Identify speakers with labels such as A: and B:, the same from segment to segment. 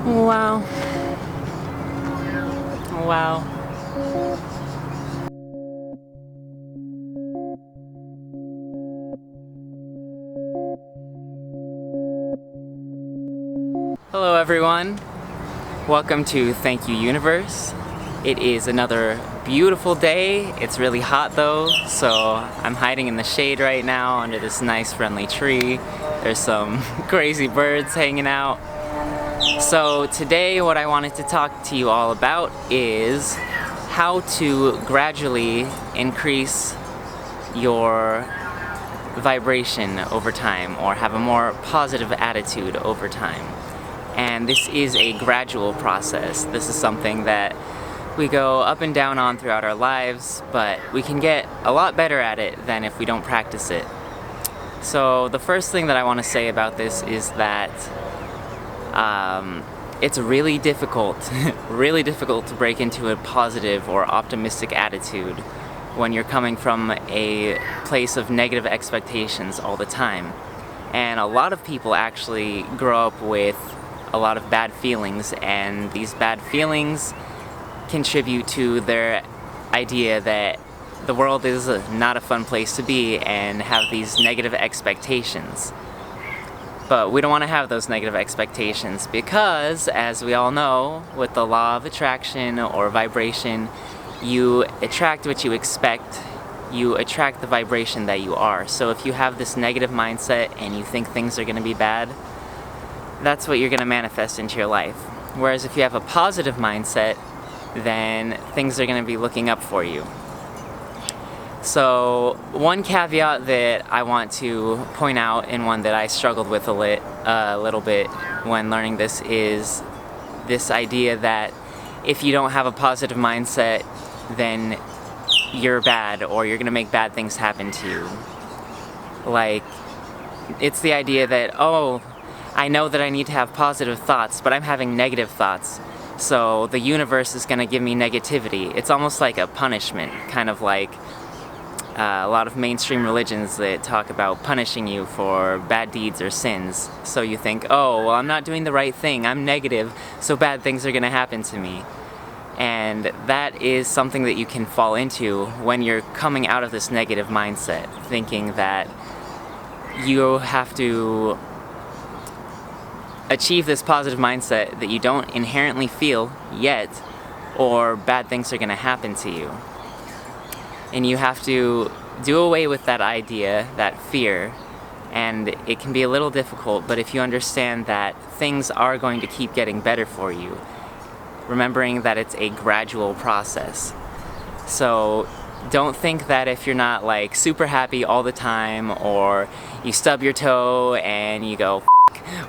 A: Wow. Wow. Hello everyone. Welcome to Thank You Universe. It is another beautiful day. It's really hot though, so I'm hiding in the shade right now under this nice friendly tree. There's some crazy birds hanging out. So today what I wanted to talk to you all about is how to gradually increase your vibration over time, or have a more positive attitude over time. And this is a gradual process. This is something that we go up and down on throughout our lives, but we can get a lot better at it than if we don't practice it. So the first thing that I want to say about this is that it's really difficult to break into a positive or optimistic attitude when you're coming from a place of negative expectations all the time. And a lot of people actually grow up with a lot of bad feelings, and these bad feelings contribute to their idea that the world is not a fun place to be and have these negative expectations. But we don't want to have those negative expectations because, as we all know, with the law of attraction or vibration, you attract what you expect. You attract the vibration that you are. So if you have this negative mindset and you think things are going to be bad, that's what you're going to manifest into your life. Whereas if you have a positive mindset, then things are going to be looking up for you. So one caveat that I want to point out, and one that I struggled with a little bit when learning this, is this idea that if you don't have a positive mindset, then you're bad, or you're going to make bad things happen to you. Like, it's the idea that, oh, I know that I need to have positive thoughts, but I'm having negative thoughts, so the universe is going to give me negativity. It's almost like a punishment, kind of like a lot of mainstream religions that talk about punishing you for bad deeds or sins. So you think, oh, well, I'm not doing the right thing, I'm negative, so bad things are going to happen to me. And that is something that you can fall into when you're coming out of this negative mindset, thinking that you have to achieve this positive mindset that you don't inherently feel yet, or bad things are going to happen to you. And you have to do away with that idea, that fear, and it can be a little difficult, but if you understand that things are going to keep getting better for you, remembering that it's a gradual process. So don't think that if you're not like super happy all the time, or you stub your toe and you go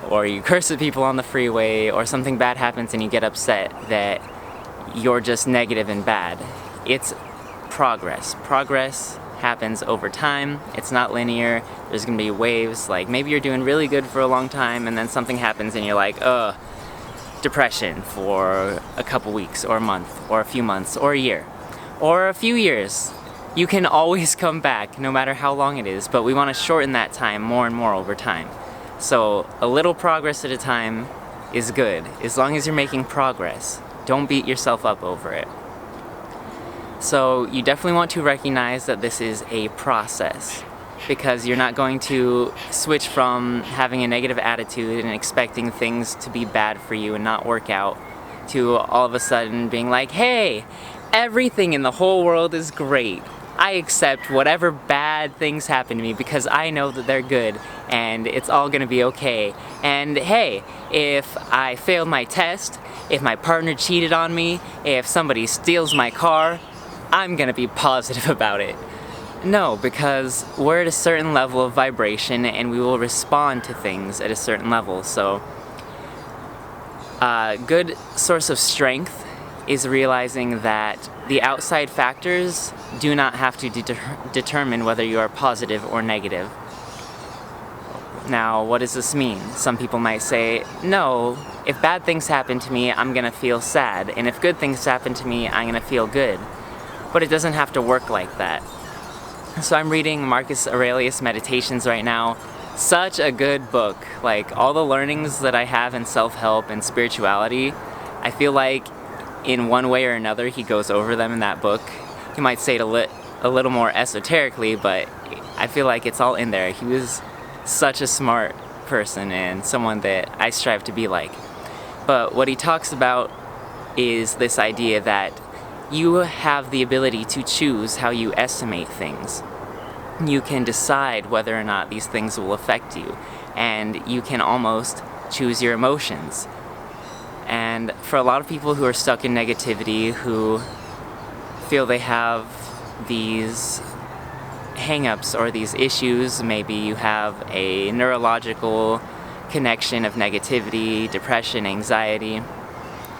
A: or you curse at people on the freeway, or something bad happens and you get upset, that you're just negative and bad. It's progress. Progress happens over time. It's not linear. There's gonna be waves. Like, maybe you're doing really good for a long time and then something happens and you're like, depression for a couple weeks or a month or a few months or a year or a few years. You can always come back no matter how long it is, but we want to shorten that time more and more over time. So a little progress at a time is good, as long as you're making progress. Don't beat yourself up over it. So you definitely want to recognize that this is a process, because you're not going to switch from having a negative attitude and expecting things to be bad for you and not work out, to all of a sudden being like, hey, everything in the whole world is great. I accept whatever bad things happen to me because I know that they're good and it's all gonna be okay. And hey, if I failed my test, if my partner cheated on me, if somebody steals my car, I'm gonna be positive about it. No, because we're at a certain level of vibration and we will respond to things at a certain level. So a good source of strength is realizing that the outside factors do not have to determine whether you are positive or negative. Now, what does this mean? Some people might say, no, if bad things happen to me, I'm gonna feel sad, and if good things happen to me, I'm gonna feel good. But it doesn't have to work like that. So I'm reading Marcus Aurelius' Meditations right now, Such a good book. Like, all the learnings that I have in self-help and spirituality, I feel like in one way or another he goes over them in that book. He might say it a little more esoterically, but I feel like it's all in there. He was such a smart person and someone that I strive to be like. But what he talks about is this idea that you have the ability to choose how you estimate things. You can decide whether or not these things will affect you, and you can almost choose your emotions. And for a lot of people who are stuck in negativity, who feel they have these hang-ups or these issues, maybe you have a neurological connection of negativity, depression, anxiety,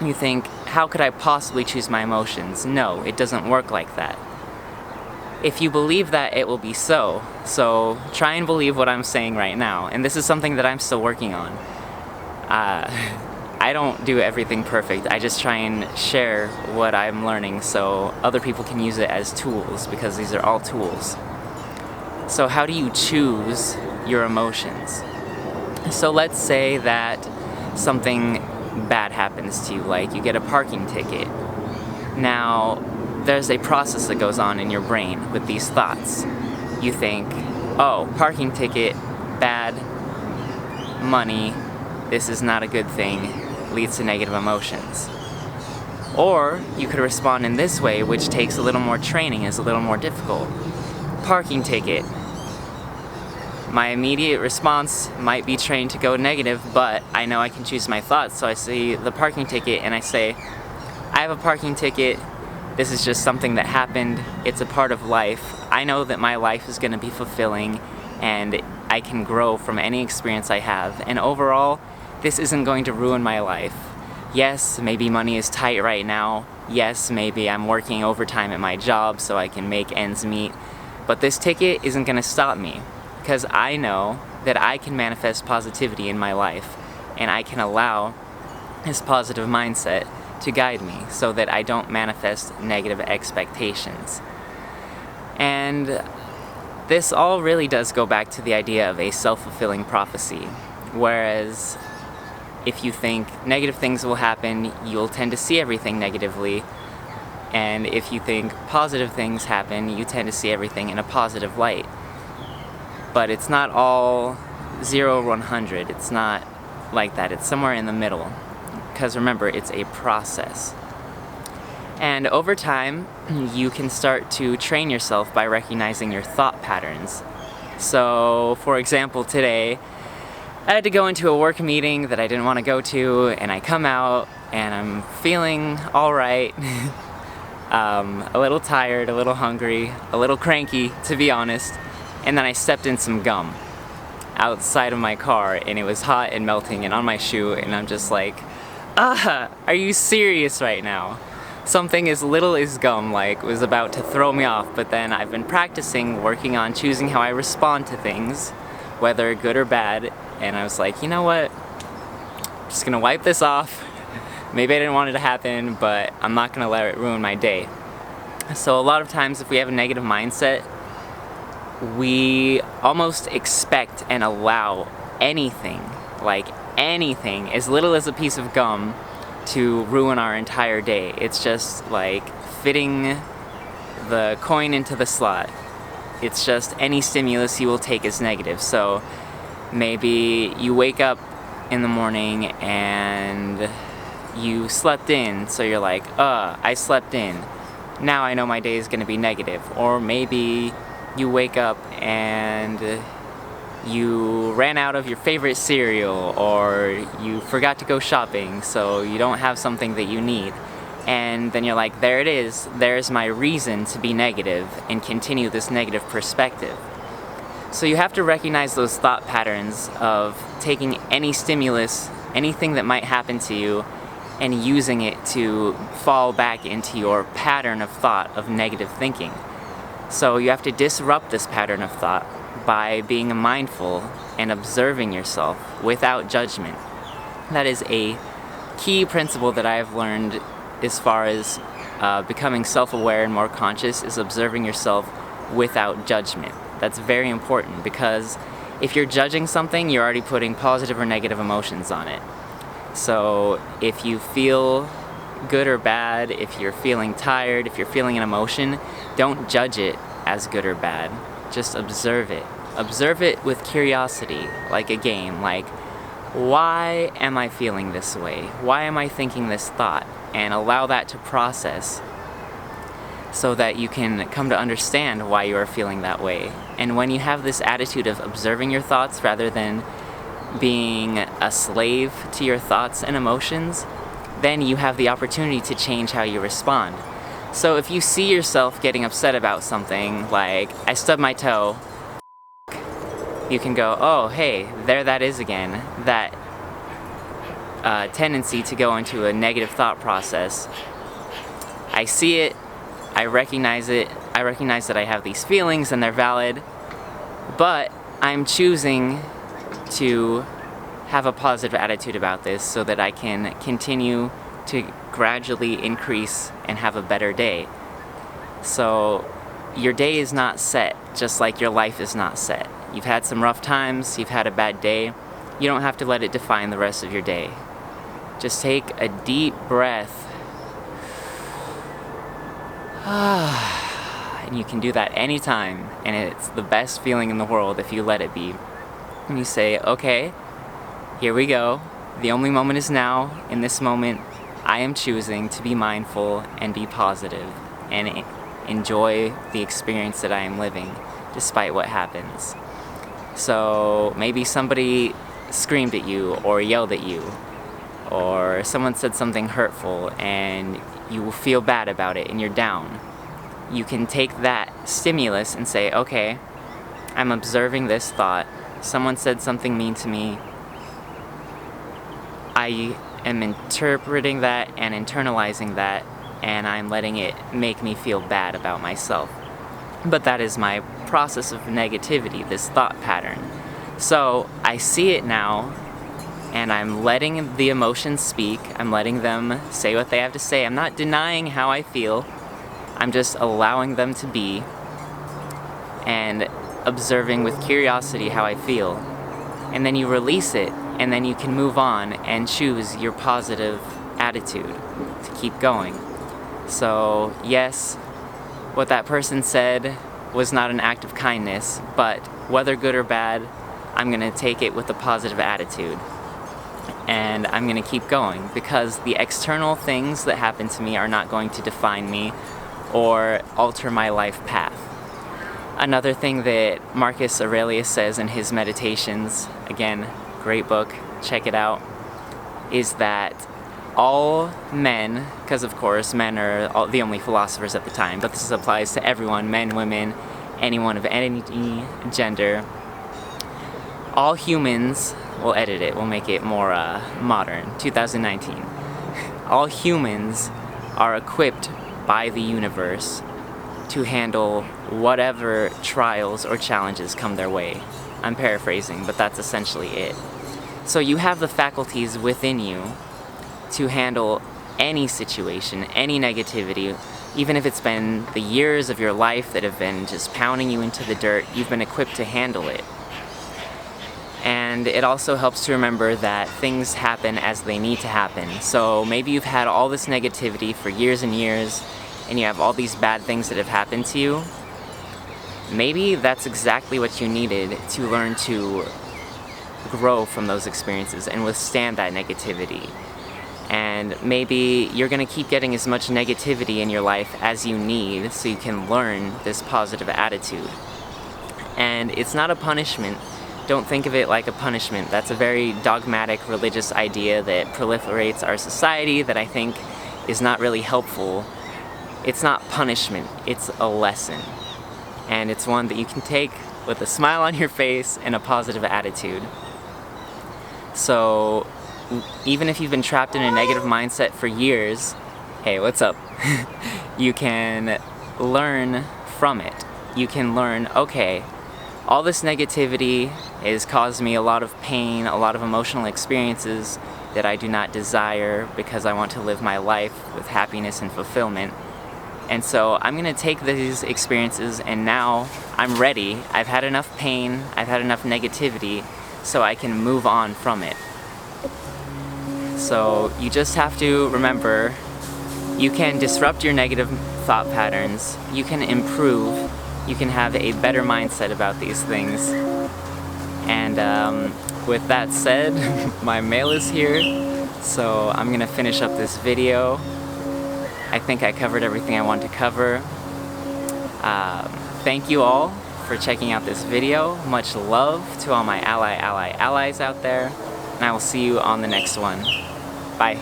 A: you think, how could I possibly choose my emotions? No, it doesn't work like that. If you believe that, it will be so. So try and believe what I'm saying right now. And this is something that I'm still working on. I don't do everything perfect. I just try and share what I'm learning so other people can use it as tools, because these are all tools. So how do you choose your emotions? So let's say that something bad happens to you, like you get a parking ticket. Now, there's a process that goes on in your brain with these thoughts. You think, oh, parking ticket, bad, money, this is not a good thing, leads to negative emotions. Or you could respond in this way, which takes a little more training, is a little more difficult. Parking ticket. My immediate response might be trained to go negative, but I know I can choose my thoughts, so I see the parking ticket and I say, I have a parking ticket, this is just something that happened, it's a part of life. I know that my life is going to be fulfilling and I can grow from any experience I have, and overall, this isn't going to ruin my life. Yes, maybe money is tight right now. Yes, maybe I'm working overtime at my job so I can make ends meet. But this ticket isn't going to stop me, because I know that I can manifest positivity in my life, and I can allow this positive mindset to guide me so that I don't manifest negative expectations. And this all really does go back to the idea of a self-fulfilling prophecy. Whereas if you think negative things will happen, you'll tend to see everything negatively. And if you think positive things happen, you tend to see everything in a positive light. But it's not all 0 or 100. It's not like that. It's somewhere in the middle. Because remember, it's a process. And over time, you can start to train yourself by recognizing your thought patterns. So, for example, today, I had to go into a work meeting that I didn't want to go to, and I come out, and I'm feeling alright, a little tired, a little hungry, a little cranky, to be honest, and then I stepped in some gum outside of my car, and it was hot and melting and on my shoe, and I'm just like, are you serious right now? Something as little as gum, like, was about to throw me off, but then I've been practicing, working on choosing how I respond to things, whether good or bad, and I was like, you know what, I'm just gonna wipe this off. Maybe I didn't want it to happen, but I'm not gonna let it ruin my day. So a lot of times if we have a negative mindset, we almost expect and allow anything, like anything, as little as a piece of gum, to ruin our entire day. It's just like fitting the coin into the slot. It's just any stimulus you will take is negative. So maybe you wake up in the morning and you slept in, so you're like, I slept in. Now I know my day is going to be negative. Or maybe you wake up and you ran out of your favorite cereal, or you forgot to go shopping, so you don't have something that you need. And then you're like, there it is, there's my reason to be negative and continue this negative perspective. So you have to recognize those thought patterns of taking any stimulus, anything that might happen to you, and using it to fall back into your pattern of thought of negative thinking. So you have to disrupt this pattern of thought by being mindful and observing yourself without judgment. That is a key principle that I have learned as far as becoming self-aware and more conscious, is observing yourself without judgment. That's very important, because If you're judging something, you're already putting positive or negative emotions on it. So if you feel good or bad, if you're feeling tired, if you're feeling an emotion, don't judge it as good or bad. Just observe it. Observe it with curiosity, like a game, like, why am I feeling this way? Why am I thinking this thought? And allow that to process so that you can come to understand why you are feeling that way. And when you have this attitude of observing your thoughts rather than being a slave to your thoughts and emotions, then you have the opportunity to change how you respond. So if you see yourself getting upset about something, like, I stubbed my toe, you can go, oh, hey, there that is again. That tendency to go into a negative thought process. I see it, I recognize it, I recognize that I have these feelings and they're valid, but I'm choosing to have a positive attitude about this so that I can continue to gradually increase and have a better day. So your day is not set, just like your life is not set. You've had some rough times, you've had a bad day. You don't have to let it define the rest of your day. Just take a deep breath. And you can do that anytime, and it's the best feeling in the world if you let it be. And you say, okay, here we go. The only moment is now. In this moment, I am choosing to be mindful and be positive and enjoy the experience that I am living, despite what happens. So maybe somebody screamed at you or yelled at you, or someone said something hurtful and you will feel bad about it and you're down. You can take that stimulus and say, okay, I'm observing this thought. Someone said something mean to me. I am interpreting that and internalizing that, and I'm letting it make me feel bad about myself. But that is my process of negativity, this thought pattern. So I see it now, and I'm letting the emotions speak. I'm letting them say what they have to say. I'm not denying how I feel. I'm just allowing them to be and observing with curiosity how I feel. And then you release it, and then you can move on and choose your positive attitude to keep going. So yes, what that person said was not an act of kindness, but whether good or bad, I'm gonna take it with a positive attitude. And I'm gonna keep going, because the external things that happen to me are not going to define me or alter my life path. Another thing that Marcus Aurelius says in his Meditations, again, great book, check it out, is that all men, because of course men are the only philosophers at the time, but this applies to everyone, men, women, anyone of any gender, all humans, we'll edit it, we'll make it more modern, 2019, all humans are equipped by the universe to handle whatever trials or challenges come their way. I'm paraphrasing, but that's essentially it. So you have the faculties within you to handle any situation, any negativity, even if it's been the years of your life that have been just pounding you into the dirt, you've been equipped to handle it. And it also helps to remember that things happen as they need to happen. So maybe you've had all this negativity for years and years, and you have all these bad things that have happened to you. Maybe that's exactly what you needed to learn to grow from those experiences and withstand that negativity. And maybe you're gonna keep getting as much negativity in your life as you need so you can learn this positive attitude. And it's not a punishment. Don't think of it like a punishment. That's a very dogmatic religious idea that proliferates our society that I think is not really helpful. It's not punishment, it's a lesson. And it's one that you can take with a smile on your face and a positive attitude. So even if you've been trapped in a negative mindset for years, hey, what's up? You can learn from it. You can learn, okay, all this negativity has caused me a lot of pain, a lot of emotional experiences that I do not desire because I want to live my life with happiness and fulfillment. And so I'm gonna take these experiences, and now I'm ready. I've had enough pain, I've had enough negativity, so I can move on from it. So you just have to remember, you can disrupt your negative thought patterns, you can improve, you can have a better mindset about these things. And with that said, my mail is here, so I'm gonna finish up this video. I think I covered everything I wanted to cover. Thank you all for checking out this video. Much love to all my allies out there, and I will see you on the next one. Bye.